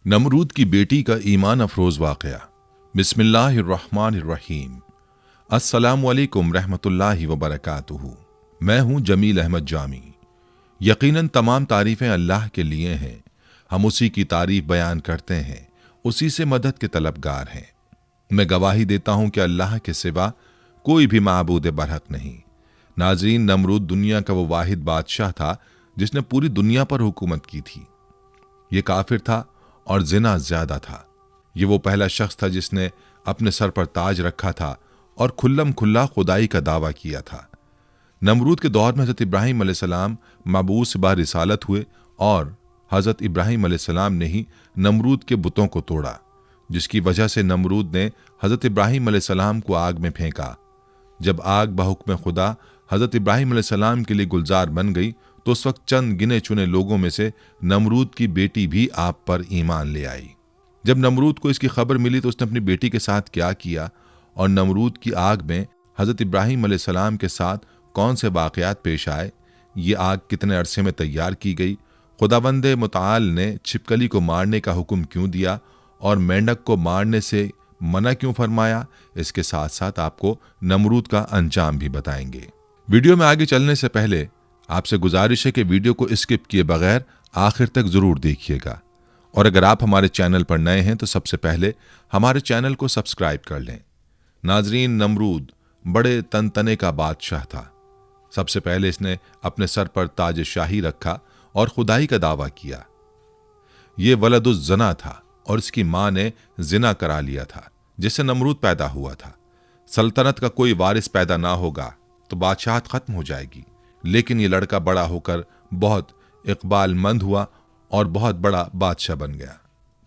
नमरूद की बेटी का ईमान अफरोज वाक़या। बिस्मिल्लाहिर्रहमानिर्रहीम। अस्सलामुअलैकुम रहमतुल्लाहि व बरकातुहू। मैं हूँ जमील अहमद जामी। यकीनन तमाम तारीफ़ें अल्लाह के लिए हैं। हम उसी की तारीफ़ बयान करते हैं, उसी से मदद के तलबगार हैं। मैं गवाही देता हूँ कि अल्लाह के सिवा कोई भी माबूद बरहक नहीं। नाज़रीन, नमरूद दुनिया का वो वाहिद बादशाह था जिसने पूरी दुनिया पर हुकूमत की थी। ये काफिर था और जिना ज्यादा था। ये वो पहला शख्स था जिसने अपने सर पर ताज रखा था और खुल्लम खुल्ला खुदाई का दावा किया था। नमरूद के दौर में हज़रत इब्राहीम अलैहिस्सलाम मबूस बा रिसालत हुए और हज़रत इब्राहीम अलैहिस्सलाम ने ही नमरूद के बुतों को तोड़ा, जिसकी वजह से नमरूद ने हज़रत इब्राहीम अलैहिस्सलाम को आग में फेंका। जब आग बहुक्म खुदा हज़रत इब्राहीम अलैहिस्सलाम के लिए गुलजार बन गई तो उस वक्त चंद गिने चुने लोगों में से नमरूद की बेटी भी आप पर ईमान ले आई। जब नमरूद को इसकी खबर मिली तो उसने अपनी बेटी के साथ क्या किया और नमरूद की आग में हज़रत इब्राहीम अलैहिस्सलाम के साथ कौन से वाक़यात पेश आए, ये आग कितने अरसे में तैयार की गई, खुदावंद मुताल ने छिपकली को मारने का हुक्म क्यों दिया और मेंढक को मारने से मना क्यों फरमाया, इसके साथ साथ आपको नमरूद का अंजाम भी बताएंगे। वीडियो में आगे चलने से पहले आपसे गुजारिश है कि वीडियो को स्किप किए बगैर आखिर तक जरूर देखिएगा, और अगर आप हमारे चैनल पर नए हैं तो सबसे पहले हमारे चैनल को सब्सक्राइब कर लें। नाजरीन, नमरूद बड़े तनतने का बादशाह था। सबसे पहले इसने अपने सर पर ताज शाही रखा और खुदाई का दावा किया। ये वलदुज जना था और इसकी मां ने जिना करा लिया था, जिससे नमरूद पैदा हुआ था। सल्तनत का कोई वारिस पैदा ना होगा तो बादशाहत खत्म हो जाएगी, लेकिन ये लड़का बड़ा होकर बहुत इकबालमंद हुआ और बहुत बड़ा बादशाह बन गया।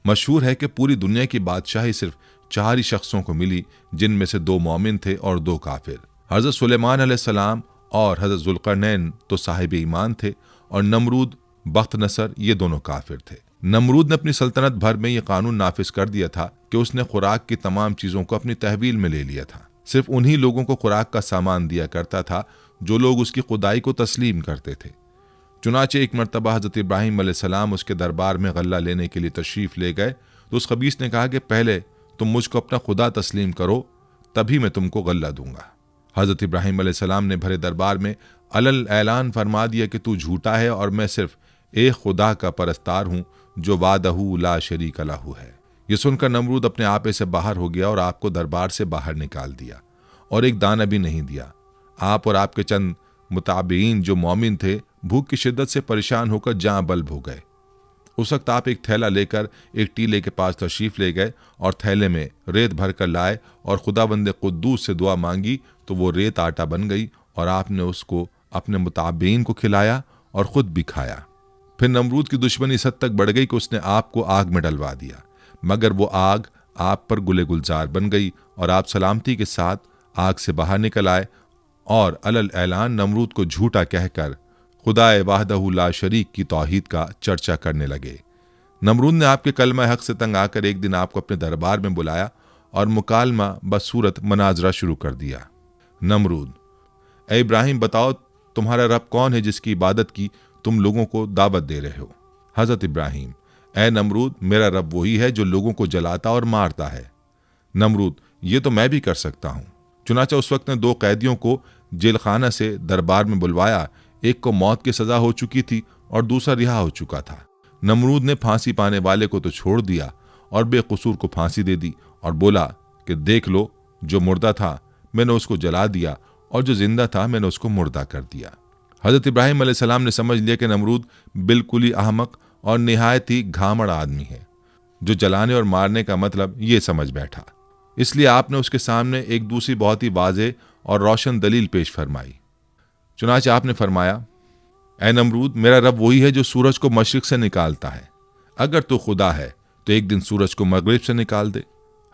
मशहूर है कि पूरी दुनिया की बादशाही सिर्फ 4 ही शख्सों को मिली, जिनमें से 2 मोमिन थे और 2 काफिर। हज़रत सुलेमान अलैहिस्सलाम और हज़रत जुल्करनैन तो साहिब ईमान थे और नमरूद बख्त नसर ये दोनों काफिर थे। नमरूद ने अपनी सल्तनत भर में ये कानून नाफिज कर दिया था कि उसने खुराक की तमाम चीज़ों को अपनी तहवील में ले लिया था। सिर्फ उन्हीं लोगों को खुराक का सामान दिया करता था जो लोग उसकी खुदाई को तस्लीम करते थे। चुनाचे एक मरतबा हज़रत इब्राहीम अलैहिस्सलाम उसके दरबार में गल्ला लेने के लिए तशरीफ़ ले गए तो उस खबीस ने कहा कि पहले तुम मुझको अपना खुदा तस्लीम करो, तभी मैं तुमको गल्ला दूंगा। हज़रत इब्राहीम अलैहिस्सलाम ने भरे दरबार में अलल ऐलान फरमा दिया कि तू झूठा है और मैं सिर्फ एक खुदा का परस्तार हूँ जो वादहू ला शरीक लहू है। यह सुनकर नमरूद अपने आपे से बाहर हो गया और आपको दरबार से बाहर निकाल दिया और एक दाना भी नहीं दिया। आप और आपके चंद मुताबिईन जो मोमिन थे भूख की शिद्दत से परेशान होकर जाँ बल्ब हो गए। उस वक्त आप एक थैला लेकर एक टीले के पास तशरीफ ले गए और थैले में रेत भर कर लाए और खुदावंद कुद्दूस से दुआ मांगी तो वो रेत आटा बन गई और आपने उसको अपने मुताबिईन को खिलाया और खुद भी खाया। फिर नमरूद की दुश्मनी इस हद तक बढ़ गई कि उसने आपको आग में डलवा दिया, मगर वो आग आप पर गुले गुलजार बन गई और आप सलामती के साथ आग से बाहर निकल आए और अलल ऐलान नमरूद को झूठा कहकर खुदाए वाहदहू ला शरीक की तौहीद का चर्चा करने लगे। नमरूद ने आपके कलमा हक से तंग आकर एक दिन आपको अपने दरबार में बुलाया और मुकालमा बसूरत मनाजरा शुरू कर दिया। नमरूद: ए इब्राहिम, बताओ तुम्हारा रब कौन है जिसकी इबादत की तुम लोगों को दावत दे रहे हो? हज़रत इब्राहिम: ए नमरूद, मेरा रब वही है जो लोगों को जलाता और मारता है। नमरूद: ये तो मैं भी कर सकता हूँ। चुनाचा उस वक्त ने 2 कैदियों को जेल खाना से दरबार में बुलवाया। एक को मौत की सजा हो चुकी थी और दूसरा रिहा हो चुका था। नमरूद ने फांसी पाने वाले को तो छोड़ दिया और बेकसूर को फांसी दे दी और बोला कि देख लो, जो मुर्दा था मैंने उसको जला दिया और जो जिंदा था मैंने उसको मुर्दा कर दिया। हज़रत इब्राहीम अलैहिस्सलाम ने समझ लिया कि नमरूद बिल्कुल ही अहमक और निहायत ही घामड़ आदमी है, जो जलाने और मारने का मतलब ये समझ बैठा। इसलिए आपने उसके सामने एक दूसरी बहुत ही वाज़ेह और रोशन दलील पेश फरमाई। चुनाचे आपने फरमाया, ए नमरूद, मेरा रब वही है जो सूरज को मशरिक से निकालता है। अगर तो खुदा है तो एक दिन सूरज को मगरिब से निकाल दे।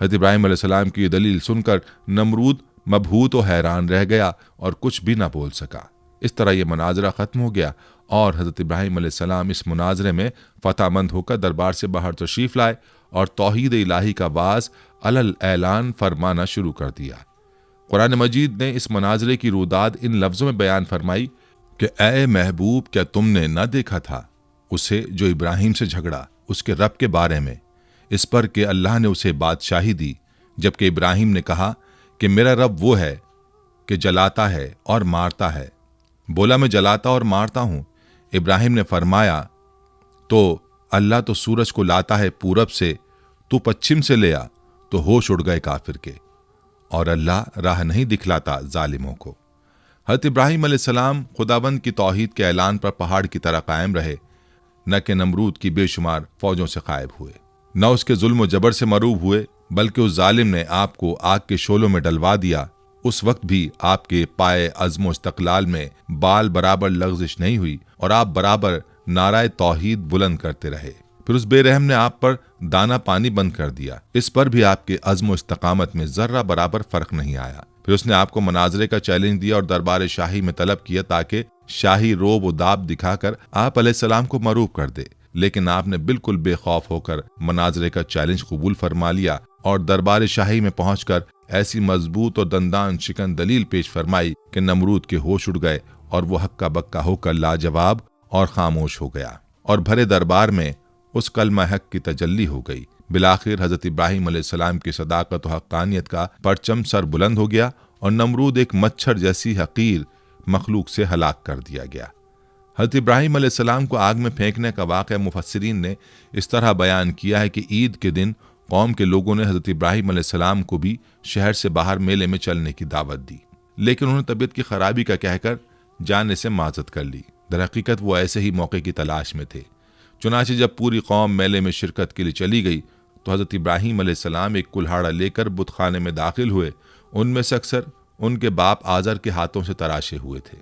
हज़रत इब्राहीम अलैहिस्सलाम की ये दलील सुनकर नमरूद मबहूत और हैरान रह गया और कुछ भी ना बोल सका। इस तरह यह मुनाजरा ख़त्म हो गया और हज़रत इब्राहीम अलैहिस्सलाम इस मुनाजरे में फ़तहमंद होकर दरबार से बाहर तशरीफ़ लाए और तौहीद इलाही का वाज अलल ऐलान फरमाना शुरू कर दिया। कुरान मजीद ने इस मुनाजरे की रुदाद इन लफ्ज़ों में बयान फरमाई कि ए महबूब, क्या तुमने न देखा था उसे जो इब्राहिम से झगड़ा उसके रब के बारे में इस पर कि अल्लाह ने उसे बादशाही दी, जबकि इब्राहिम ने कहा कि मेरा रब वो है कि जलाता है और मारता है। बोला, मैं जलाता और मारता हूं। इब्राहिम ने फरमाया, तो अल्लाह तो सूरज को लाता है पूरब से, तू पश्चिम से ले आ। तो होश उड़ गए काफिर के, और अल्लाह राह नहीं दिखलाता जालिमों को। हज़रत इब्राहिम अलैहिस्सलाम खुदाबंद की तौहीद के ऐलान पर पहाड़ की तरह कायम रहे, न कि नमरूद की बेशुमार फौजों से गायब हुए, न उसके जुल्म जबर से मरूब हुए, बल्कि उस जालिम ने आपको आग के शोलों में डलवा दिया। उस वक्त भी आपके पाए अज़्म इस्तक़लाल में बाल बराबर लग़ज़िश नहीं हुई और आप बराबर नाराए तौहीद बुलंद करते रहे। फिर उस बेरहम ने आप पर दाना पानी बंद कर दिया। इस पर भी आपके अज़्म इस्तक़ामत में जर्रा बराबर फर्क नहीं आया। फिर उसने आपको मनाजरे का चैलेंज दिया और दरबार शाही में तलब किया ताकि शाही रोब व दाब दिखाकर आप अलैहिस्सलाम को मरूब कर दे। लेकिन आपने बिल्कुल बेखौफ होकर मनाजरे का चैलेंज कबूल फरमा लिया और दरबार शाही में पहुंचकर ऐसी मजबूत और दंदान शिकन दलील पेश फरमाई कि नमरूद के होश उड़ गए और वो हक्का बक्का होकर लाजवाब और खामोश हो गया और भरे दरबार में उस कलमा हक की तजल्ली हो गई। बिलाखिर हजरत इब्राहिम अलैहिस्सलाम की सदाकत और हक्कानियत का परचम सर बुलंद हो गया और नमरूद एक मच्छर जैसी हकीर मखलूक से हलाक कर दिया गया। हजरत इब्राहिम अलैहिस्सलाम को आग में फेंकने का वाक़या मुफस्सिरीन ने इस तरह बयान किया है कि ईद के दिन कौम के लोगों ने हजरत इब्राहिम अलैहिस्सलाम को भी शहर से बाहर मेले में चलने की दावत दी, लेकिन उन्होंने तबीयत की खराबी का कहकर जाने से माजत कर ली। दरहकीकत वो ऐसे ही मौके की तलाश में थे। चुनाचे जब पूरी कौम मेले में शिरकत के लिए चली गई तो हजरत इब्राहिम अलैहिस्सलाम एक कुल्हाड़ा लेकर बुतखाने में दाखिल हुए। उनमें से अक्सर उनके बाप आजर के हाथों से तराशे हुए थे।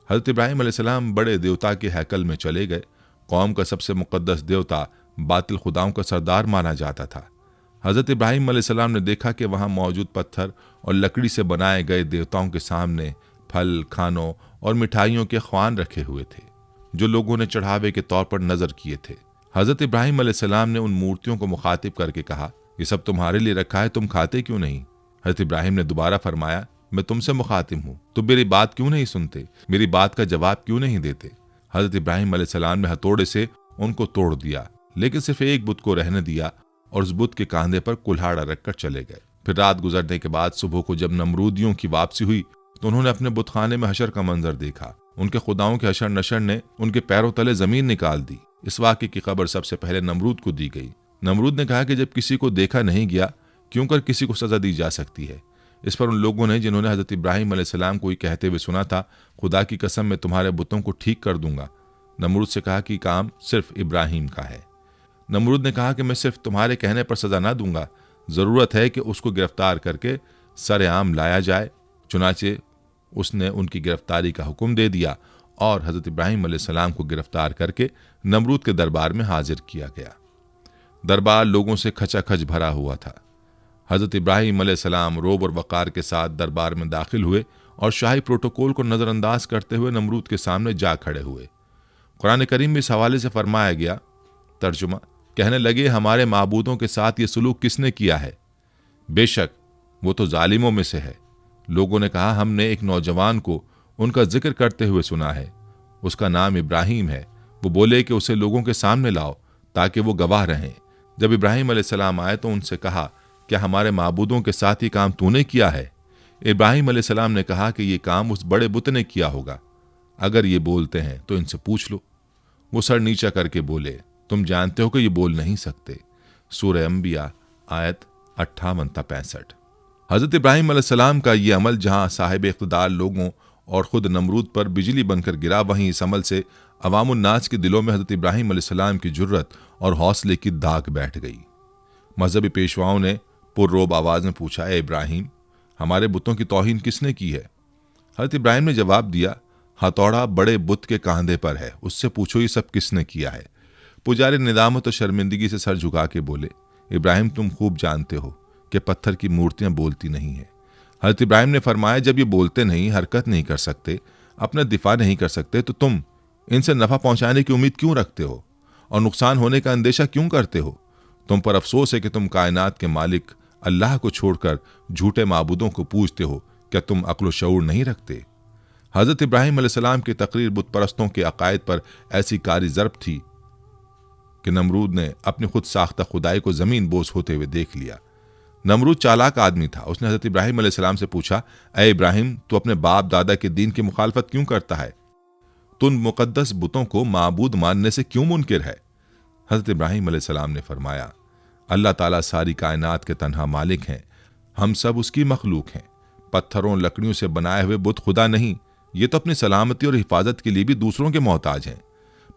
हजरत इब्राहिम अलैहिस्सलाम बड़े देवता के हैकल में चले गए। कौम का सबसे मुकद्दस देवता बातिल खुदाओं का सरदार माना जाता था। हजरत इब्राहिम अलैहिस्सलाम ने देखा कि वहाँ मौजूद पत्थर और लकड़ी से बनाए गए देवताओं के सामने फल, खानों और मिठाइयों के ख्वान रखे हुए थे जो लोगों ने चढ़ावे के तौर पर नजर किए थे। हजरत इब्राहिम अलैहिस्सलाम ने उन मूर्तियों को मुखातिब करके कहा, ये सब तुम्हारे लिए रखा है, तुम खाते क्यों नहीं? हजरत इब्राहिम ने दोबारा फरमाया, मैं तुमसे मुखातिब हूँ, तुम मेरी बात क्यों नहीं सुनते, मेरी बात का जवाब क्यों नहीं देते? हजरत इब्राहिम अलैहिस्सलाम ने हथौड़े से उनको तोड़ दिया, लेकिन सिर्फ एक बुत को रहने दिया और उस बुत के कांधे पर कुल्हाड़ा रखकर चले गए। फिर रात गुजरने के बाद सुबह को जब नमरूदियों की वापसी हुई तो उन्होंने अपने बुतखाने में हशर का मंजर देखा। उनके खुदाओं के हशर नशर ने उनके पैरों तले जमीन निकाल दी। इस वाक़े की खबर सबसे पहले नमरूद को दी गई। नमरूद ने कहा कि जब किसी को देखा नहीं गया, क्यों कर किसी को सजा दी जा सकती है? इस पर उन लोगों ने जिन्होंने हजरत इब्राहिम अलैहिस्सलाम को ही कहते हुए सुना था, खुदा की कसम मैं तुम्हारे बुतों को ठीक कर दूंगा, नमरूद से कहा कि काम सिर्फ इब्राहिम का है। नमरूद ने कहा कि मैं सिर्फ तुम्हारे कहने पर सजा ना दूंगा, जरूरत है कि उसको गिरफ्तार करके सरेआम लाया जाए। चुनाचे उसने उनकी गिरफ्तारी का हुक्म दे दिया और हजरत इब्राहिम अलैहिस्सलाम को गिरफ्तार करके नमरूद के दरबार में हाजिर किया गया। दरबार लोगों से खचाखच भरा हुआ था। हजरत इब्राहिम अलैहिस्सलाम रोब और वक़ार के साथ दरबार में दाखिल हुए और शाही प्रोटोकॉल को नज़रअंदाज करते हुए नमरूद के सामने जा खड़े हुए। कुरान करीम में इस हवाले से फरमाया गया, तर्जुमा, कहने लगे, हमारे माबूदों के साथ ये सलूक किसने किया है? बेशक वो तो जालिमों में से है। लोगों ने कहा, हमने एक नौजवान को उनका जिक्र करते हुए सुना है, उसका नाम इब्राहिम है। वो बोले कि उसे लोगों के सामने लाओ ताकि वो गवाह रहें। जब इब्राहिम अलैहिस्सलाम आए तो उनसे कहा, क्या हमारे माबूदों के साथ ही काम तूने किया है? इब्राहिम अलैहिस्सलाम ने कहा कि ये काम उस बड़े बुत ने किया होगा। अगर ये बोलते हैं तो इनसे पूछ लो। वो सर नीचा करके बोले, तुम जानते हो कि ये बोल नहीं सकते। सूरह अंबिया आयत 58-65। हजरत इब्राहिम अलैहिस्सलाम का ये अमल जहां साहिब इख्तिदार लोगों और खुद नमरूद पर बिजली बनकर गिरा, वहीं इस अमल से अवामुन्नास के दिलों में हजरत इब्राहिम अलैहिस्सलाम की जुर्रत और हौसले की दाग बैठ गई। मजहबी पेशवाओं ने पुररोब आवाज में पूछा, ए इब्राहिम, हमारे बुतों की तौहीन किसने की है? हजरत इब्राहिम ने जवाब दिया, हथौड़ा बड़े बुत के कांधे पर है, उससे पूछो ये सब किसने किया है। पुजारी निदामत और शर्मिंदगी से सर झुका के बोले, इब्राहिम, तुम खूब जानते हो कि पत्थर की मूर्तियां बोलती नहीं है। हजरत इब्राहिम ने फरमाया, जब ये बोलते नहीं, हरकत नहीं कर सकते, अपना दिफा नहीं कर सकते, तो तुम इनसे नफा पहुंचाने की उम्मीद क्यों रखते हो और नुकसान होने का अंदेशा क्यों करते हो? तुम पर अफसोस है कि तुम कायनात के मालिक अल्लाह को छोड़कर झूठे माबूदों को पूजते हो। क्या तुम अक्ल शऊर नहीं रखते? हजरत इब्राहिम अलैहिस्सलाम की तकरीर बुत परस्तों के अकायद पर ऐसी कारी ज़र्ब थी कि नमरूद ने अपनी खुद साख्ता खुदाई को जमीन बोस होते हुए देख लिया। नमरूद चालाक आदमी था। उसने हजरत इब्राहिम अलैहिस्सलाम से पूछा, ए इब्राहिम, तू अपने बाप दादा के दीन की मुखालफत क्यों करता है? तू उन मुकद्दस बुतों को माबूद मानने से क्यों मुनकिर है? हजरत इब्राहिम अलैहिस्सलाम ने फरमाया, अल्लाह ताला सारी कायनात के तन्हा मालिक हैं, हम सब उसकी मखलूक हैं। पत्थरों लकड़ियों से बनाए हुए बुत खुदा नहीं, ये तो अपनी सलामती और हिफाजत के लिए भी दूसरों के मोहताज हैं।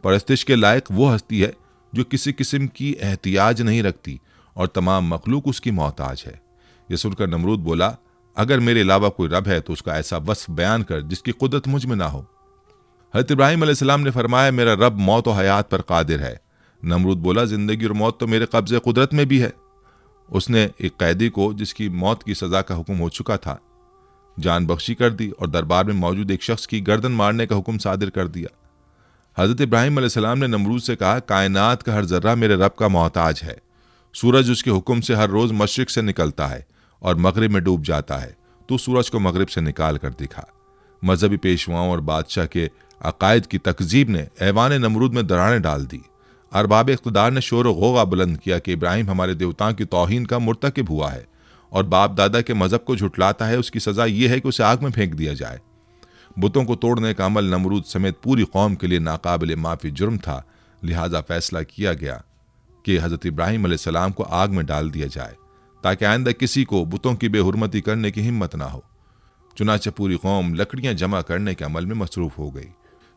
परस्तिश के लायक वो हस्ती है जो किसी किस्म की एहतियाज नहीं रखती और तमाम मखलूक उसकी मोहताज है। यह सुनकर नमरूद बोला, अगर मेरे अलावा कोई रब है तो उसका ऐसा वस्फ बयान कर जिसकी कुदरत मुझ में ना हो। हज़रत इब्राहिम अलैहिस्सलाम ने फरमाया, मेरा रब मौत और हयात पर कादिर है। नमरूद बोला, जिंदगी और मौत तो मेरे कब्जे कुदरत में भी है। उसने एक कैदी को, जिसकी मौत की सजा का हुक्म हो चुका था, जान बख्शी कर दी और दरबार में मौजूद एक शख्स की गर्दन मारने का हुक्म सादिर कर दिया। हज़रत इब्राहिम अलैहिस्सलाम ने नमरूद से कहा, कायनात का हर जर्रा मेरे रब का मोहताज है। सूरज उसके हुक्म से हर रोज मशरिक से निकलता है और मगरिब में डूब जाता है। तो सूरज को मगरिब से निकाल कर दिखा। मजहबी पेशवाओं और बादशाह के अकायद की तकजीब ने ऐवान नमरूद में दरारें डाल दी। अरबाब इख्तिदार ने शोर गोगा बुलंद किया कि इब्राहिम हमारे देवताओं की तौहीन का मुर्तकिब हुआ है और बाप दादा के मजहब को झुटलाता है। उसकी सजा यह है कि उसे आग में फेंक दिया जाए। बुतों को तोड़ने का अमल नमरूद समेत पूरी कौम के लिए नाकाबिल माफी जुर्म था। लिहाजा फैसला किया गया कि हज़रत इब्राहिम अलैहिस्सलाम को आग में डाल दिया जाए ताकि आइंदा किसी को बुतों की बेहुरमती करने की हिम्मत ना हो। चुनाचे पूरी कौम लकड़ियां जमा करने के अमल में मसरूफ हो गई।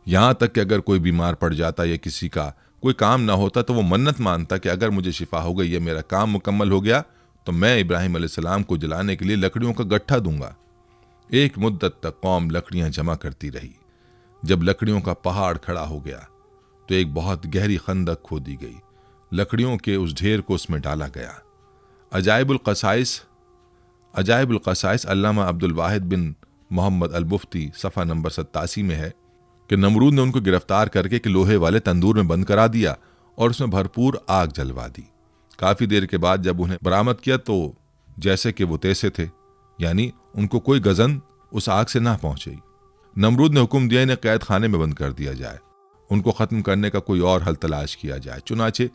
यहां तक कि अगर कोई बीमार पड़ जाता या किसी का कोई काम ना होता तो वो मन्नत मानता कि अगर मुझे शिफा हो गई या मेरा काम मुकम्मल हो गया तो मैं इब्राहिम अलैहिस्सलाम को जलाने के लिए लकड़ियों का गट्ठा दूंगा। एक मुद्दत तक कौम लकड़ियां जमा करती रही। जब लकड़ियों का पहाड़ खड़ा हो गया तो एक बहुत गहरी खंदक खोदी गई। लकड़ियों के उस ढेर को उसमें डाला गया। अजाइबुल क़साइस अल्लामा अब्दुल वाहिद बिन मोहम्मद अल मुफ्ती सफ़ा नंबर 87 में है कि नमरूद ने उनको गिरफ्तार करके कि लोहे वाले तंदूर में बंद करा दिया और उसमें भरपूर आग जलवा दी। काफ़ी देर के बाद जब उन्हें बरामद किया तो जैसे कि वो तैसे थे, यानी उनको कोई गजन उस आग से ना पहुंची। नमरूद ने हुक्म दिया इन्हें कैद खाने में बंद कर दिया जाए, उनको ख़त्म करने का कोई और हल तलाश किया जाए। चुनाचे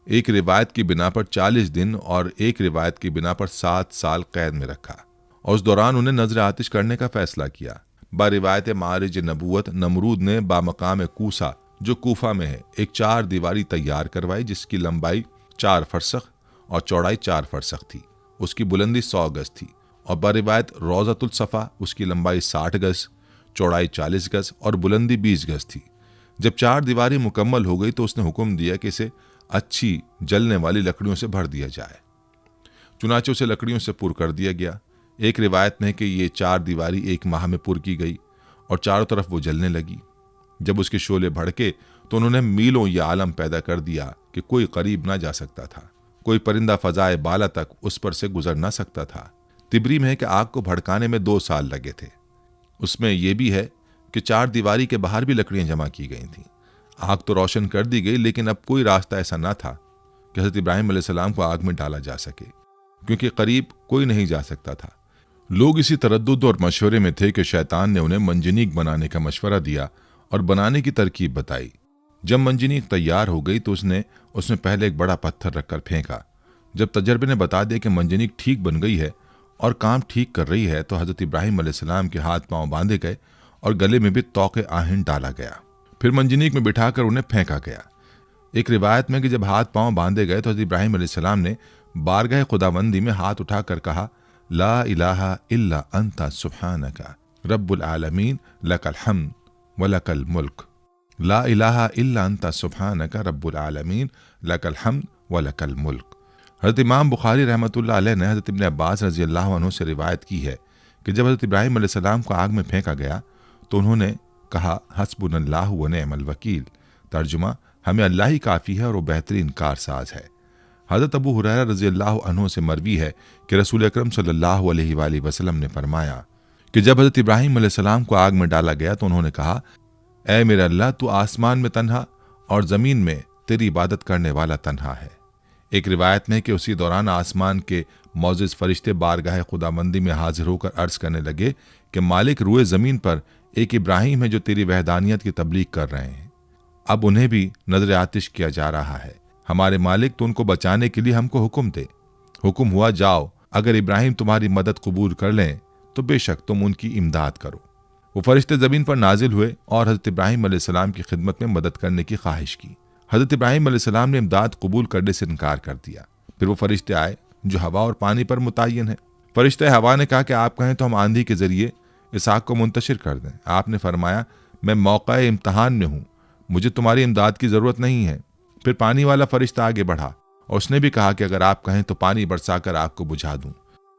एक रिवायत की बिना पर 40 दिन और एक रिवायत की बिना पर 7 साल कैद में रखा और उस दौरान उन्हें नजर आतिश करने का फैसला किया। बारिवायत मारिज नबूवत नमरूद ने बामकाम कूसा, जो कूफा में है, एक 4 दीवारी तैयार करवाई जिसकी लंबाई 4 फरसख और चौड़ाई 4 फरसख थी। उसकी बुलंदी 100 गज थी। और बारिवायत रोज़तुल सफ़ा, उसकी लंबाई 60 गज, चौड़ाई 40 गज और बुलंदी 20 गज थी। जब 4 दीवारी मुकम्मल हो गई तो उसने हुक्म दिया कि इसे अच्छी जलने वाली लकड़ियों से भर दिया जाए। चुनाचे उसे लकड़ियों से पुर कर दिया गया। एक रिवायत में है कि ये 4 दीवारी 1 माह में पुर की गई और चारों तरफ वो जलने लगी। जब उसके शोले भड़के तो उन्होंने मीलों यह आलम पैदा कर दिया कि कोई करीब ना जा सकता था, कोई परिंदा फजाए बाला तक उस पर से गुजर ना सकता था। तिबरी में है कि आग को भड़काने में 2 साल लगे थे। उसमें यह भी है कि 4 दीवारी के बाहर भी लकड़ियां जमा की गई थीं। आग तो रोशन कर दी गई, लेकिन अब कोई रास्ता ऐसा ना था कि हज़रत इब्राहिम अलैहिस्सलाम को आग में डाला जा सके, क्योंकि करीब कोई नहीं जा सकता था। लोग इसी तरद्दुद और मशवरे में थे कि शैतान ने उन्हें मंजनीक बनाने का मशवरा दिया और बनाने की तरकीब बताई। जब मंजनीक तैयार हो गई तो उसने उसमें पहले एक बड़ा पत्थर रखकर फेंका। जब तजर्बे ने बता दिया कि मंजनीक ठीक बन गई है और काम ठीक कर रही है तो हज़रत इब्राहिम अलैहिस्सलाम के हाथ पांव बांधे गए और गले में भी तौक़े आहिन डाला गया। फिर मंजनीक में बिठाकर उन्हें फेंका गया। एक रिवायत में कि जब हाथ पांव बांधे गए तो हज़रत इब्राहिम अलैहिस्सलाम ने बारगाह खुदाबंदी में हाथ उठाकर कहा, ला इलाहा इल्ला अंता सुब्हानका रब्बुल आलमीन लकल हम्द व लकल मुल्क। ला इलाहा इल्ला अंता सुब्हानका रब्बुल आलमीन लकल हम्द व लकल मुल्क। हज़रत इमाम बुखारी रहमतुल्लाह अलैह ने हज़रत इब्न अब्बास रज़ी अल्लाह अन्हु से रिवायत की है कि जब हज़रत इब्राहिम अलैहिस्सलाम को आग में फेंका गया तो उन्होंने कहा, हस्बुनल्लाहु व निअमल वकील। तर्जुमा, हमें अल्लाह ही काफ़ी है और वो बेहतरीन कारसाज है। हज़रत अबू हुरैरा रज़ी अल्लाह अन्हु से मरवी है कि रसूल अकरम सल्लल्लाहु अलैहि वसल्लम ने फरमाया कि जब हज़रत इब्राहिम अलैहिस्सलाम को आग में डाला गया तो उन्होंने कहा, ऐ मेरा अल्लाह, तू आसमान में तन्हा और ज़मीन में तेरी इबादत करने वाला तन्हा है। एक रिवायत में कि उसी दौरान आसमान के मौजिज़ फरिश्ते बारगाह खुदाबंदी में हाजिर होकर अर्ज़ करने लगे कि मालिक, रुए ज़मीन पर एक इब्राहिम है जो तेरी वहदानियत की तबलीग कर रहे हैं। अब उन्हें भी नजर आतिश किया जा रहा है। हमारे मालिक तो उनको बचाने के लिए हमको हुक्म दे। हुक्म हुआ, जाओ, अगर इब्राहिम तुम्हारी मदद कबूल कर लें तो बेशक तुम उनकी इमदाद करो। वो फरिश्ते ज़मीन पर नाजिल हुए और हज़रत इब्राहिम अलैहिस्सलाम की खिदमत में मदद करने की ख्वाहिश की। हज़रत इब्राहिम अलैहिस्सलाम ने इमदाद कबूल करने से इनकार कर दिया। फिर वो फरिश्ते आए जो हवा और पानी पर मुतय्यन है। फरिश्ते हवा ने कहा कि आप कहें तो हम आंधी के जरिए इस आग को मुंतशिर कर दें। आपने फरमाया, मैं मौका इम्तहान में हूँ, मुझे तुम्हारी इमदाद की ज़रूरत नहीं है। फिर पानी वाला फरिश्ता आगे बढ़ा और उसने भी कहा कि अगर आप कहें तो पानी बरसाकर आग को बुझा दूं।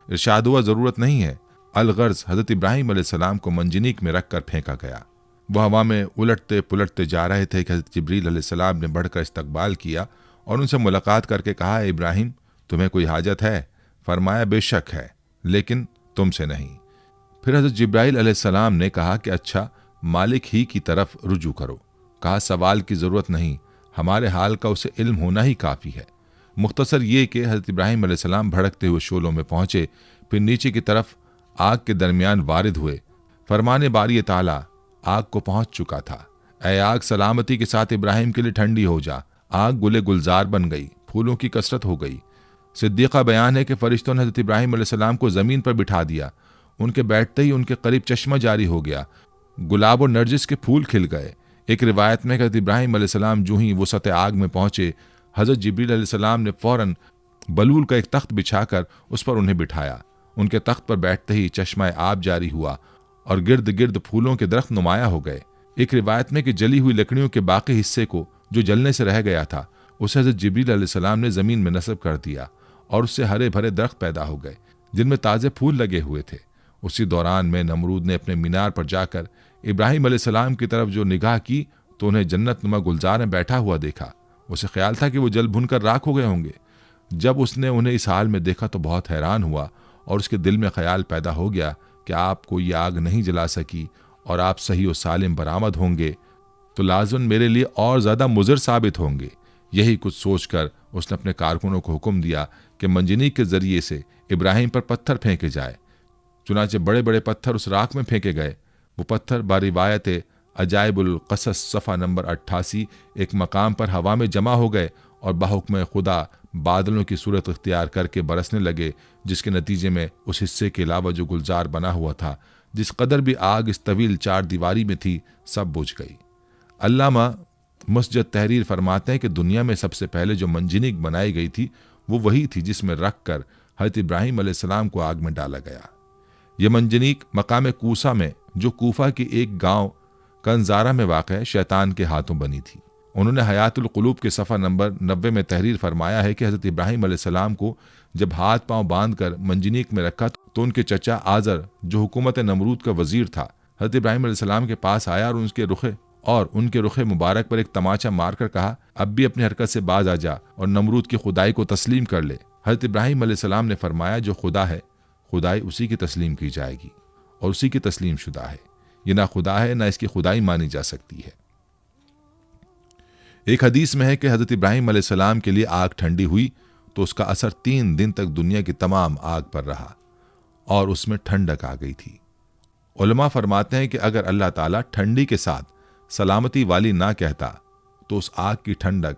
इरशाद हुआ, ज़रूरत नहीं है। अलगर्ज हज़रत इब्राहिम अलैहिस्सलाम को मंजनीक में रखकर फेंका गया। वह हवा में उलटते पुलटते जा रहे थे कि हज़रत जिब्रील अलैहिस्सलाम ने बढ़कर इस्तकबाल किया और उनसे मुलाकात करके कहा, इब्राहिम, तुम्हें कोई हाजत है? फरमाया, बेशक है, लेकिन तुमसे नहीं। फिर हज़रत जिब्राइल अलैहिस्सलाम ने कहा कि अच्छा, मालिक ही की तरफ रुजू करो। कहा, सवाल की ज़रूरत नहीं, हमारे हाल का उसे इल्म होना ही काफ़ी है। मुख्तसर ये कि हज़रत इब्राहिम अलैहिस्सलाम भड़कते हुए शोलों में पहुँचे, फिर नीचे की तरफ आग के दरमियान वारिद हुए। फरमाने बारी ताला आग को पहुँच चुका था। ऐ आग, सलामती के साथ इब्राहिम के लिए ठंडी हो जा। आग गुले गुलजार बन गई, फूलों की कसरत हो गई। सिद्दीक़ा बयान है कि फरिश्तों ने हज़रत इब्राहिम अलैहिस्सलाम को ज़मीन पर बिठा दिया। उनके बैठते ही उनके करीब चश्मा जारी हो गया, गुलाब और नरजिस के फूल खिल गए। एक रिवायत में हज़रत इब्राहिम अलैहिस्सलाम जो ही वसत आग में पहुँचे, हज़रत जिब्रील अलैहिस्सलाम ने फ़ौरन बलूल का एक तख्त बिछाकर उस पर उन्हें बिठाया। उनके तख्त पर बैठते ही चश्मा आब जारी हुआ और गिर्द गिर्द फूलों के दरख्त नुमाया हो गए। एक रिवायत में कि जली हुई लकड़ियों के बाकी हिस्से को, जो जलने से रह गया था, उसे हज़रत जिब्रील अलैहिस्सलाम ने ज़मीन में नस्ब कर दिया और उससे हरे भरे दरख्त पैदा हो गए जिनमें ताज़े फूल लगे हुए थे। उसी दौरान में नमरूद ने अपने मीनार पर जाकर इब्राहिम अलैहिस्सलाम की तरफ जो निगाह की तो उन्हें जन्नत नुमा गुलजार में बैठा हुआ देखा। उसे ख्याल था कि वो जल भुनकर राख हो गए होंगे। जब उसने उन्हें इस हाल में देखा तो बहुत हैरान हुआ और उसके दिल में ख्याल पैदा हो गया कि आपको ये आग नहीं जला सकी और आप सही और सालिम बरामद होंगे तो लाज़िम मेरे लिए और ज़्यादा मुज़र साबित होंगे। यही कुछ सोचकर उसने अपने कारकुनों को हुक्म दिया कि मंजनीक के ज़रिए से इब्राहिम पर पत्थर फेंके जाए। चुनाचे बड़े बड़े पत्थर उस राख में फेंके गए। वो पत्थर बारिवायत अजाइबुल क़सस सफ़ा नंबर 88 एक मकाम पर हवा में जमा हो गए और बाहुक्म खुदा बादलों की सूरत इख्तियार करके बरसने लगे, जिसके नतीजे में उस हिस्से के अलावा जो गुलजार बना हुआ था, जिस कदर भी आग इस तवील चार दीवारी में थी, सब बुझ गई। अल्लामा मुस्जद तहरीर फरमाते हैं कि दुनिया में सबसे पहले जो मंजनीक बनाई गई थी वो वही थी जिसमें रख कर हज़रत इब्राहिम अलैहिस्सलाम को आग में डाला गया। यह मंजनीक मकाम कूसा में, जो कूफा की एक गांव कंजारा में वाक़ शैतान के हाथों बनी थी। उन्होंने हयातुल क़ुलूब के सफ़ा नंबर 90 में तहरीर फरमाया है कि हज़रत इब्राहिम अलैहिस्सलाम को जब हाथ पांव बांध कर मंजनीक में रखा तो उनके चचा आज़र, जो हुकूमत नमरूद का वजीर था, हज़रत इब्राहिम अलैहिस्सलाम के पास आया और उनके रुखे मुबारक पर एक तमाचा मारकर कहा, अब भी अपनी हरकत से बाज आ जा और नमरूद की खुदाई को तस्लीम कर ले। हज़रत इब्राहिम अलैहिस्सलाम ने फरमाया, जो खुदा है खुदाई उसी की तस्लीम की जाएगी और उसी की तस्लीम शुदा है। ये ना खुदा है ना इसकी खुदाई मानी जा सकती है। एक हदीस में है कि हज़रत इब्राहिम अलैहिस्सलाम के लिए आग ठंडी हुई तो उसका असर 3 दिन तक दुनिया की तमाम आग पर रहा और उसमें ठंडक आ गई थी। उलमा फरमाते हैं कि अगर अल्लाह ताला ठंडी के साथ सलामती वाली ना कहता तो उस आग की ठंडक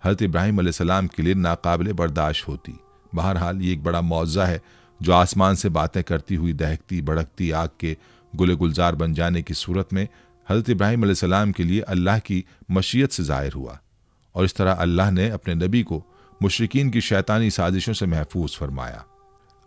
हज़रत इब्राहिम अलैहिस्सलाम के लिए नाकाबिले बर्दाश्त होती। बहरहाल ये एक बड़ा मौज़ा है जो आसमान से बातें करती हुई दहकती भड़कती आग के गुले गुलजार बन जाने की सूरत में हज़रत इब्राहिम अलैहिस्सलाम के लिए अल्लाह की मशीयत से ज़ाहिर हुआ और इस तरह अल्लाह ने अपने नबी को मुशरिकीन की शैतानी साजिशों से महफूज फरमाया।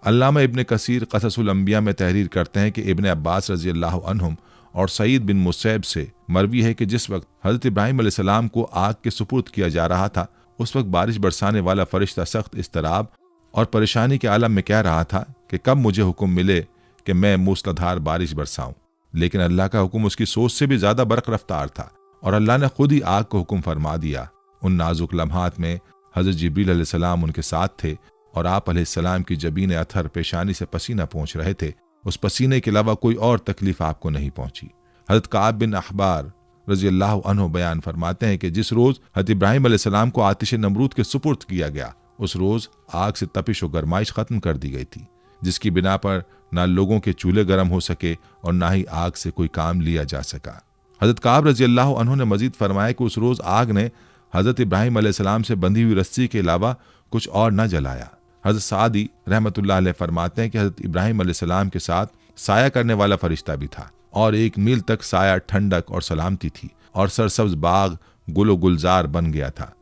अल्लामा इब्न कसीर क़ससुल अंबिया में तहरीर करते हैं कि इब्न अब्बास रज़ियल्लाहु अन्हुम और सईद बिन मुसैब से मरवी है कि जिस वक्त हज़रत इब्राहिम अलैहिस्सलाम को आग के सुपुर्द किया जा रहा था उस वक्त बारिश बरसाने वाला फरिश्ता सख्त इस्तराब और परेशानी के आलम में कह रहा था कि कब मुझे हुक्म मिले कि मैं मूसलाधार बारिश बरसाऊं। लेकिन अल्लाह का हुक्म उसकी सोच से भी ज्यादा बरक रफ्तार था और अल्लाह ने खुद ही आग को हुक्म फरमा दिया। उन नाजुक लम्हात में हज़रत जिब्रील अलैहिस्सलाम उनके साथ थे और आप अलैहिस्सलाम की जबीन अथर पेशानी से पसीना पहुँच रहे थे। उस पसीने के अलावा कोई और तकलीफ आपको नहीं पहुंची। हज़रत काब बिन अहबार रज़ियल्लाहु अन्हु बयान फरमाते हैं कि जिस रोज़ हज़रत इब्राहिम अलैहिस्सलाम को आतिश नमरूद के सुपुर्द किया गया उस रोज़ आग से तपिश और गरमाइश ख़त्म कर दी गई थी, जिसकी बिना पर ना लोगों के चूल्हे गर्म हो सके और ना ही आग से कोई काम लिया जा सका। हज़रत काब रज़ियल्लाहु अन्हु ने मजीद फरमाया कि उस रोज़ आग ने हज़रत इब्राहीम अलैहिस्सलाम से बंधी हुई रस्सी के अलावा कुछ और न जलाया। हज़रत सादी रहमतुल्लाह अलैह फरमाते हैं कि हज़रत इब्राहीम अलैहिस्सलाम के साथ साया करने वाला फरिश्ता भी था और 1 मील तक साया, ठंडक और सलामती थी और सरसब्ज बाग गुलो गुलजार बन गया था,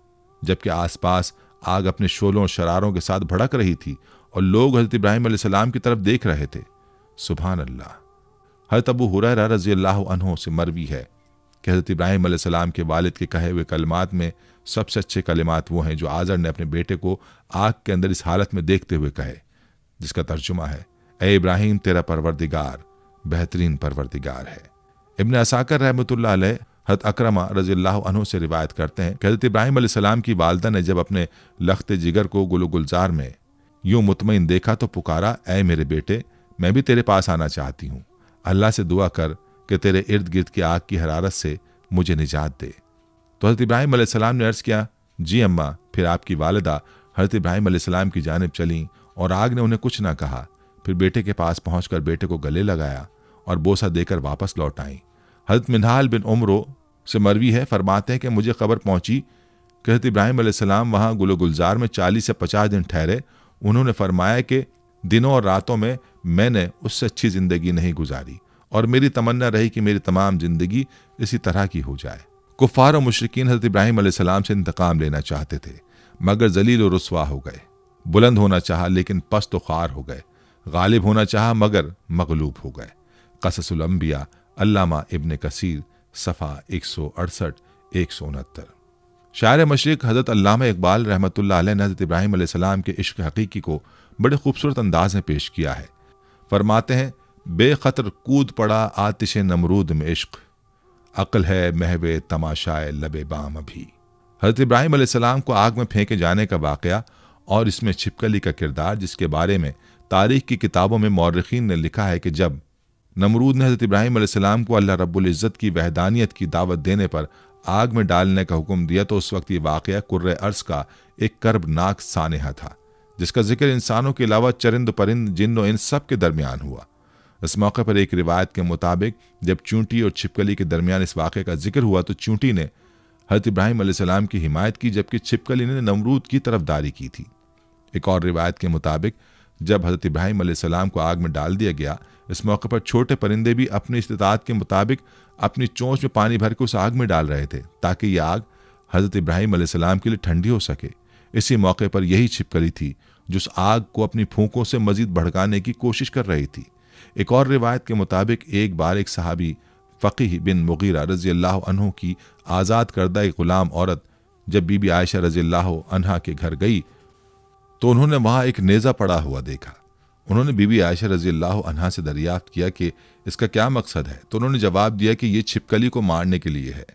जबकि आसपास आग अपने शोलों और शरारों के साथ भड़क रही थी और लोग हज़रत इब्राहीम अलैहिस्सलाम की तरफ देख रहे थे। सुभान अल्लाह। हज़रत अबू हुरैरा रज़ियल्लाहु अन्हु से मरवी है कि हज़रत इब्राहीम अलैहिस्सलाम के वालिद के कहे हुए कलमात में सबसे अच्छे कलिमात वो हैं जो आज़र ने अपने बेटे को आग के अंदर इस हालत में देखते हुए कहे, जिसका तर्जुमा है, ए इब्राहीम, तेरा परवरदिगार बेहतरीन परवरदिगार है। इब्न असाकर रहमतुल्लाह अलैह हज़रत अकरमा रज़ियल्लाहु अन्हु से रिवायत करते हैं कि हज़रत इब्राहीम अलैहिस्सलाम की वालिदा ने जब अपने लख्त जिगर को गुलो गुलजार में यूं मुतमईन देखा तो पुकारा, ए मेरे बेटे, मैं भी तेरे पास आना चाहती हूँ, अल्लाह से दुआ कर कि तेरे इर्द गिर्द की आग की हरारत से मुझे निजात दे। तो हज़रत इब्राहीम अलैहिस्सलाम ने अर्ज़ किया, जी अम्मा। फिर आपकी वालिदा हज़रत इब्राहीम अलैहिस्सलाम की जानिब चलीं और आग ने उन्हें कुछ ना कहा। फिर बेटे के पास पहुंचकर बेटे को गले लगाया और बोसा देकर वापस लौट आईं। हज़रत मिनहाल बिन उमरो से मरवी है, फरमाते हैं कि मुझे खबर पहुंची कि हज़रत इब्राहीम अलैहिस्सलाम वहाँ गुलो गुलजार में 40 से 50 दिन ठहरे। उन्होंने फरमाया कि दिनों और रातों में मैंने उससे अच्छी ज़िंदगी नहीं गुजारी और मेरी तमन्ना रही कि मेरी तमाम ज़िंदगी इसी तरह की हो जाए। कुफ़ार और मुशरिकीन हज़रत इब्राहीम अलैहिस्सलाम से इंतकाम लेना चाहते थे, मगर जलील और रुस्वा हो गए। बुलंद होना चाहा लेकिन पस्त ख़ार हो गए। गालिब होना चाहा मगर मगलूब हो गए। क़ससुल अंबिया, अल्लामा इब्न कसीर, सफ़ा 168-169। शायर मशरिक़ हज़रत अल्लामा इक़बाल रहमतुल्लाह अलैह ने हज़रत इब्राहीम अलैहिस्सलाम के इश्क़ हक़ीक़ी को बड़े खूबसूरत अंदाज में पेश किया है। फरमाते हैं, बेखतर कूद पड़ा आतिश नमरूद में इश्क़, अक्ल है महवे तमाशाए लबे बाम अभी। हज़रत इब्राहीम अलैहिस्सलाम को आग में फेंके जाने का वाक़या और इसमें छिपकली का किरदार, जिसके बारे में तारीख़ की किताबों में मौर्रिख़ीन ने लिखा है कि जब नमरूद ने हज़रत इब्राहीम अलैहिस्सलाम को अल्लाह रब्बुल इज़्ज़त की वहदानियत की दावत देने पर आग में डालने का हुक्म दिया, तो उस वक्त ये वाक़या कुर्रे अर्ज़ का एक कर्बनाक सानहा था, जिसका जिक्र इंसानों के अलावा चरिंद परिंद, जिन्न और इंस सब के दरमियान हुआ। इस मौके पर एक रिवायत के मुताबिक जब चूंटी और छिपकली के दरमियान इस वाक़े का जिक्र हुआ तो चूंटी ने हज़रत इब्राहीम अलैहिस्सलाम की हिमायत की, जबकि छिपकली ने नमरूद की तरफदारी की थी। एक और रिवायत के मुताबिक जब हज़रत इब्राहीम अलैहिस्सलाम को आग में डाल दिया गया, इस मौके पर छोटे परिंदे भी अपनी इस्तिताअत के मुताबिक अपनी चोंच में पानी भर के उस आग में डाल रहे थे, ताकि यह आग हज़रत इब्राहीम अलैहिस्सलाम के लिए ठंडी हो सके। इसी मौके पर यही छिपकली थी जो उस आग को अपनी फूंकों से मजीद भड़काने की कोशिश कर रही थी। एक और रिवायत के मुताबिक एक बार एक सहाबी फ़क़ीह बिन मुग़ीरा रज़ियल्लाहु अन्हु की आज़ाद करदा एक ग़ुलाम औरत जब बीबी आयशा रज़ियल्लाहु अन्हा के घर गई तो उन्होंने वहाँ एक नेज़ा पड़ा हुआ देखा। उन्होंने बीबी आयशा रज़ियल्लाहु अन्हा से दरियाफ्त किया कि इसका क्या मकसद है, तो उन्होंने जवाब दिया कि ये छिपकली को मारने के लिए है,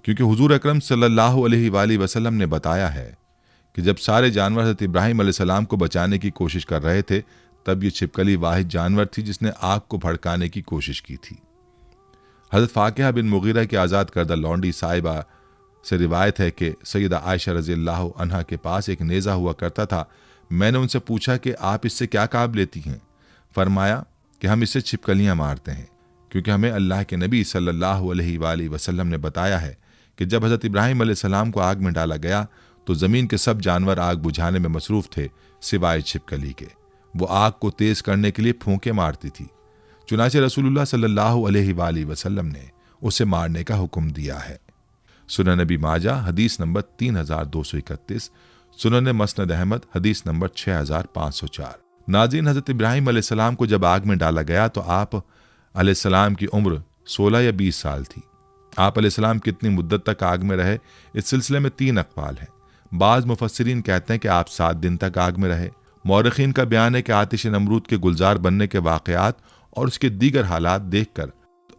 क्योंकि हुज़ूर अकरम सल्लल्लाहु अलैहि वसल्लम ने बताया है कि जब सारे जानवर हज़रत इब्राहीम अलैहिस्सलाम को बचाने की कोशिश कर रहे थे, तब ये छिपकली वाहिद जानवर थी जिसने आग को भड़काने की कोशिश की थी। हज़रत फ़ाकिहा बिन मुग़ीरा की आज़ाद करदा लौंडी साहिबा से रिवायत है कि सैयदा आयशा रज़ियल्लाहु अन्हा के पास एक नेज़ा हुआ करता था। मैंने उनसे पूछा कि आप इससे क्या काम लेती हैं? फरमाया कि हम इससे छिपकलियाँ मारते हैं, क्योंकि हमें अल्लाह के नबी सल्लल्लाहु अलैहि वसल्लम ने बताया है कि जब हज़रत इब्राहीम अलैहिस्सलाम को आग में डाला गया तो ज़मीन के सब जानवर आग बुझाने में मसरूफ़ थे सिवाय छिपकली के। वो आग को तेज़ करने के लिए फूंके मारती थी। चुनाचे रसूलुल्लाह सल्लल्लाहु अलैहि वसल्लम ने उसे मारने का हुक्म दिया है। सुनन नबी माजा हदीस नंबर 3231, सुनन मसनद अहमद हदीस नंबर 6504। नाज़रीन, हज़रत इब्राहीम अलैहिस्सलाम को जब आग में डाला गया तो आप अलैहिस्सलाम की उम्र 16 या 20 साल थी। आप अलैहिस्सलाम कितनी मुद्दत तक आग में रहे, इस सिलसिले में 3 अक़वाल हैं। बाज़ मुफस्सिरीन कहते हैं कि आप 7 दिन तक आग में रहे। मौरख़ीन का बयान है कि आतिश नमरूद के गुलजार बनने के वाक़यात और उसके दीगर हालात देखकर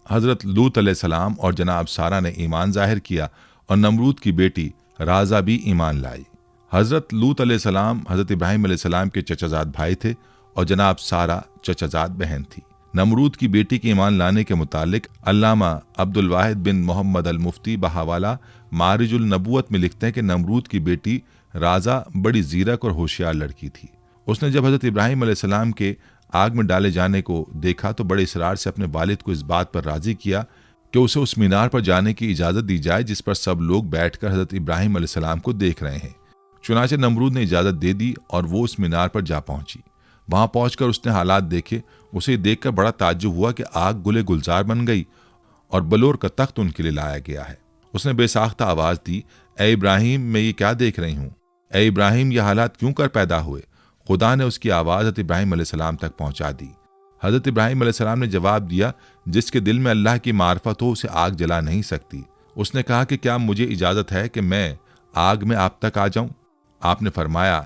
हज़रत लूत अलैहिस्सलाम और जनाब सारा ने ईमान ज़ाहिर किया और नमरूद की बेटी राजा भी ईमान लाई। हज़रत लूत अलैहिस्सलाम हज़रत इब्राहीम अलैहिस्सलाम के चचाजाद भाई थे और जनाब सारा चचाजाद बहन थी। नमरूद की बेटी के ईमान लाने के मुतालिक अल्लामा अब्दुल वाहिद बिन मोहम्मद अल मुफ्ती बहावाला मारिजुल नबूवत में लिखते हैं कि नमरूद की बेटी राजा बड़ी ज़ीरक और होशियार लड़की थी। उसने जब हज़रत इब्राहीम अलैहिस्सलाम के आग में डाले जाने को देखा तो बड़े इसरार से अपने वालिद को इस बात पर राज़ी किया कि उसे उस मीनार पर जाने की इजाज़त दी जाए जिस पर सब लोग बैठकर हज़रत इब्राहिम अलैहिस्सलाम को देख रहे हैं। चुनाचे नमरूद ने इजाज़त दे दी और वो उस मीनार पर जा पहुंची। वहां पहुंचकर उसने हालात देखे। उसे देखकर बड़ा ताज्जुब हुआ कि आग गुले गुलजार बन गई और बलोर का तख्त उनके लिए लाया गया है। उसने बेसाख्ता आवाज़ दी, ए इब्राहिम, मैं ये क्या देख रही हूँ? ए इब्राहिम, ये हालात क्यों कर पैदा हुए? खुदा ने उसकी आवाज़ हज़रत इब्राहिम अलैहिस्सलाम तक पहुंचा दी। हज़रत इब्राहिम अलैहिस्सलाम ने जवाब दिया, जिसके दिल में अल्लाह की मार्फत हो उसे आग जला नहीं सकती। उसने कहा कि क्या मुझे इजाज़त है कि मैं आग में आप तक आ जाऊं? आपने फरमाया,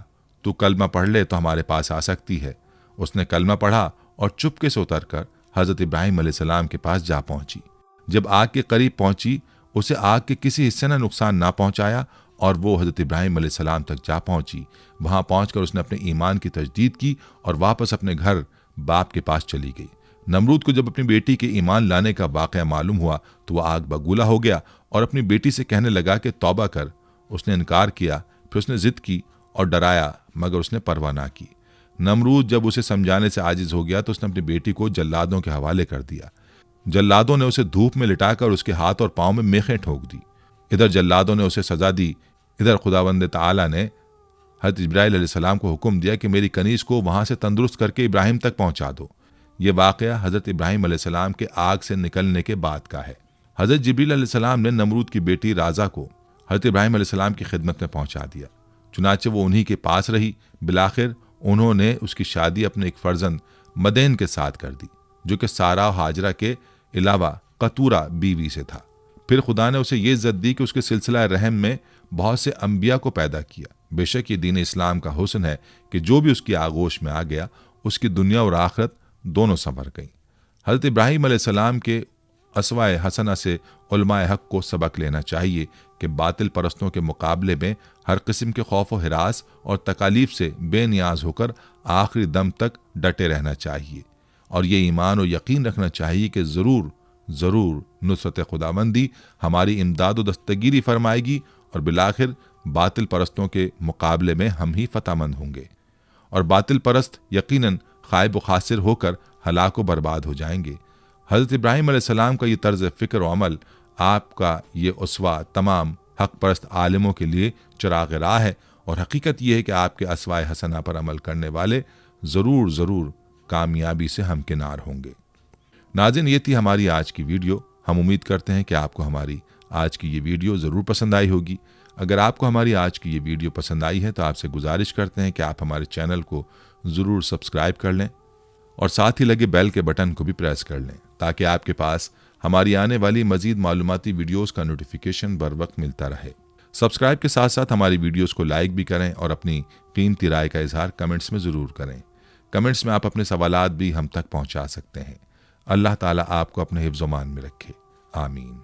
तू कलमा पढ़ ले तो हमारे पास आ सकती है। उसने कलमा पढ़ा और चुपके से उतरकर हज़रत इब्राहिम अलैहिस्सलाम के पास जा पहुंची। जब आग के करीब पहुंची, उसे आग के किसी हिस्से ने नुकसान ना पहुंचाया और वो हज़रत इब्राहिम अलैहिस्सलाम तक जा पहुंची। वहां पहुंचकर उसने अपने ईमान की तजदीद की और वापस अपने घर बाप के पास चली गई। नमरूद को जब अपनी बेटी के ईमान लाने का वाक़या मालूम हुआ तो वह आग बगूला हो गया और अपनी बेटी से कहने लगा कि तौबा कर। उसने इनकार किया। फिर उसने जिद की और डराया, मगर उसने परवाह ना की। नमरूद जब उसे समझाने से आजिज हो गया तो उसने अपनी बेटी को जल्लादों के हवाले कर दिया। जल्लादों ने उसे धूप में लिटाकर उसके हाथ और पांव में मेखें ठोक दी। इधर जल्लादों ने उसे सजा दी, इधर खुदावंद ताला ने हज़रत जिब्राइल अलैहिस्सलाम को हुक्म दिया कि मेरी कनीज़ को वहां से तंदुरुस्त करके इब्राहिम तक पहुंचा दो। ये वाक़या हज़रत इब्राहिम अलैहिस्सलाम के आग से निकलने के बाद का है। हज़रत जिब्रील अलैहिस्सलाम ने नमरूद की बेटी राजा को हज़रत इब्राहिम अलैहिस्सलाम की खिदमत में पहुंचा दिया। चुनाचे वो उन्हीं के पास रही। बिलाखिर उन्होंने उसकी शादी अपने एक फर्जंद मदेन के साथ कर दी, जो कि सारा और हाजरा के अलावा कतूरा बीवी से था। फिर खुदा ने उसे ये इज्जत दी कि उसके सिलसिला रहम में बहुत से अंबिया को पैदा किया। बेशक ये दीन इस्लाम का हुस्न है कि जो भी उसकी आगोश में आ गया उसकी दुनिया और आखिरत दोनों संवर गई। हज़रत इब्राहिम अलैहिस्सलाम के असवाए हसना से उलमाए हक को सबक लेना चाहिए कि बातिल परस्तों के मुकाबले में हर किस्म के खौफ व हिरास और तकालीफ से बेनियाज होकर आखिरी दम तक डटे रहना चाहिए और ये ईमान और यकीन रखना चाहिए कि ज़रूर ज़रूर नुसरत खुदाबंदी हमारी इमदाद व दस्तगीरी फरमाएगी और बिलाखिर बातिल परस्तों के मुकाबले में हम ही फतहमंद होंगे और बातिल परस्त यकीनन खाइब व खासिर होकर हलाक व बर्बाद हो जाएंगे। हज़रत इब्राहिम अलैहिस्सलाम का ये तर्ज फ़िक्र व अमल, आपका ये उसवा तमाम हक परस्त आलिमों के लिए चिराग राह है और हकीकत यह है कि आपके असवाए हसना पर अमल करने वाले ज़रूर ज़रूर कामयाबी से हमकिनार होंगे। नाज़रीन, ये थी हमारी आज की वीडियो। हम उम्मीद करते हैं कि आपको हमारी आज की ये वीडियो ज़रूर पसंद आई होगी। अगर आपको हमारी आज की ये वीडियो पसंद आई है तो आपसे गुजारिश करते हैं कि आप हमारे चैनल को ज़रूर सब्सक्राइब कर लें और साथ ही लगे बेल के बटन को भी प्रेस कर लें ताकि आपके पास हमारी आने वाली मज़ीद मालूमाती वीडियोस का नोटिफिकेशन बर वक्त मिलता रहे। सब्सक्राइब के साथ साथ हमारी वीडियोस को लाइक भी करें और अपनी कीमती राय का इजहार कमेंट्स में ज़रूर करें। कमेंट्स में आप अपने सवालात भी हम तक पहुँचा सकते हैं। अल्लाह ताला आपको अपने हिफ्ज़-ओ-मान में रखे। आमीन।